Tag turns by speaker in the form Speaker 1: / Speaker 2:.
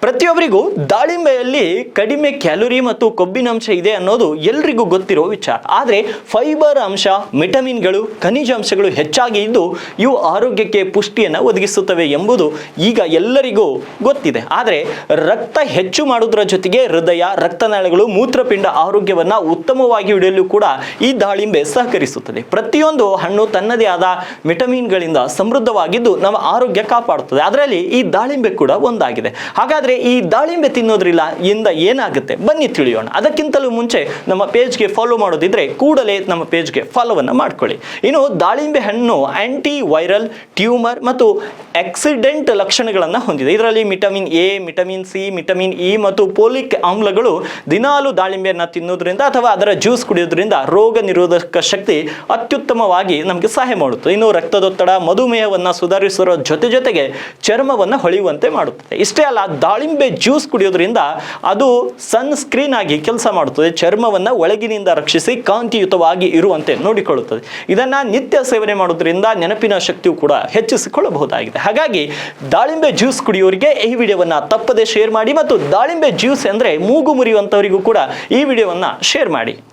Speaker 1: ಪ್ರತಿಯೊಬ್ಬರಿಗೂ ದಾಳಿಂಬೆಯಲ್ಲಿ ಕಡಿಮೆ ಕ್ಯಾಲೋರಿ ಮತ್ತು ಕೊಬ್ಬಿನಾಂಶ ಇದೆ ಅನ್ನೋದು ಎಲ್ರಿಗೂ ಗೊತ್ತಿರೋ ವಿಚಾರ. ಆದರೆ ಫೈಬರ್ ಅಂಶ, ವಿಟಮಿನ್ಗಳು, ಖನಿಜಾಂಶಗಳು ಹೆಚ್ಚಾಗಿ ಇದ್ದು ಇವು ಆರೋಗ್ಯಕ್ಕೆ ಪುಷ್ಟಿಯನ್ನು ಒದಗಿಸುತ್ತವೆ ಎಂಬುದು ಈಗ ಎಲ್ಲರಿಗೂ ಗೊತ್ತಿದೆ. ಆದರೆ ರಕ್ತ ಹೆಚ್ಚು ಮಾಡುವುದರ ಜೊತೆಗೆ ಹೃದಯ, ರಕ್ತನಾಳಗಳು, ಮೂತ್ರಪಿಂಡ ಆರೋಗ್ಯವನ್ನು ಉತ್ತಮವಾಗಿ ಇಡಲು ಕೂಡ ಈ ದಾಳಿಂಬೆ ಸಹಕರಿಸುತ್ತದೆ. ಪ್ರತಿಯೊಂದು ಹಣ್ಣು ತನ್ನದೇ ಆದ ವಿಟಮಿನ್ಗಳಿಂದ ಸಮೃದ್ಧವಾಗಿದ್ದು ನಮ್ಮ ಆರೋಗ್ಯ ಕಾಪಾಡುತ್ತದೆ. ಅದರಲ್ಲಿ ಈ ದಾಳಿಂಬೆ ಕೂಡ ಒಂದಾಗಿದೆ. ಹಾಗಾದ್ರೆ ಈ ದಾಳಿಂಬೆ ತಿನ್ನೋದ್ರಿಂದ ಏನಾಗುತ್ತೆ ಬನ್ನಿ ತಿಳಿಯೋಣ. ಅದಕ್ಕಿಂತಲೂ ಮುಂಚೆ ನಮ್ಮ ಪೇಜ್ಗೆ ಫಾಲೋ ಮಾಡೋದಿದ್ರೆ ಕೂಡಲೇ ನಮ್ಮ ಪೇಜ್ಗೆ ಫಾಲೋವನ್ನು ಮಾಡ್ಕೊಳ್ಳಿ. ಇನ್ನು ದಾಳಿಂಬೆ ಹಣ್ಣು ಆಂಟಿ ವೈರಲ್, ಟ್ಯೂಮರ್ ಮತ್ತು ಆಕ್ಸಿಡೆಂಟ್ ಲಕ್ಷಣಗಳನ್ನು ಹೊಂದಿದೆ. ಇದರಲ್ಲಿ vitamin A, vitamin C, vitamin E ಮತ್ತು ಪೋಲಿಕ್ ಆಮ್ಲಗಳು ದಿನಾಲು ದಾಳಿಂಬೆಯನ್ನು ತಿನ್ನೋದ್ರಿಂದ ಅಥವಾ ಅದರ ಜ್ಯೂಸ್ ಕುಡಿಯೋದ್ರಿಂದ ರೋಗ ನಿರೋಧಕ ಶಕ್ತಿ ಅತ್ಯುತ್ತಮವಾಗಿ ನಮಗೆ ಸಹಾಯ ಮಾಡುತ್ತದೆ. ಇನ್ನು ರಕ್ತದೊತ್ತಡ, ಮಧುಮೇಹವನ್ನು ಸುಧಾರಿಸುವ ಜೊತೆಗೆ ಚರ್ಮವನ್ನು ಹೊಳೆಯುವಂತೆ ಮಾಡುತ್ತದೆ. ಇಷ್ಟೇ ಅಲ್ಲ, ದಾಳಿಂಬೆ ಜ್ಯೂಸ್ ಕುಡಿಯೋದ್ರಿಂದ ಅದು ಸನ್ ಸ್ಕ್ರೀನ್ ಆಗಿ ಕೆಲಸ ಮಾಡುತ್ತದೆ. ಚರ್ಮವನ್ನು ಒಳಗಿನಿಂದ ರಕ್ಷಿಸಿ ಕಾಂತಿಯುತವಾಗಿ ಇರುವಂತೆ ನೋಡಿಕೊಳ್ಳುತ್ತದೆ. ಇದನ್ನ ನಿತ್ಯ ಸೇವನೆ ಮಾಡೋದ್ರಿಂದ ನೆನಪಿನ ಶಕ್ತಿಯು ಕೂಡ ಹೆಚ್ಚಿಸಿಕೊಳ್ಳಬಹುದಾಗಿದೆ. ಹಾಗಾಗಿ ದಾಳಿಂಬೆ ಜ್ಯೂಸ್ ಕುಡಿಯೋರಿಗೆ ಈ ವಿಡಿಯೋವನ್ನ ತಪ್ಪದೆ ಶೇರ್ ಮಾಡಿ ಮತ್ತು ದಾಳಿಂಬೆ ಜ್ಯೂಸ್ ಅಂದ್ರೆ ಮೂಗು ಮುರಿಯುವಂತವರಿಗೂ ಕೂಡ ಈ ವಿಡಿಯೋವನ್ನ ಶೇರ್ ಮಾಡಿ.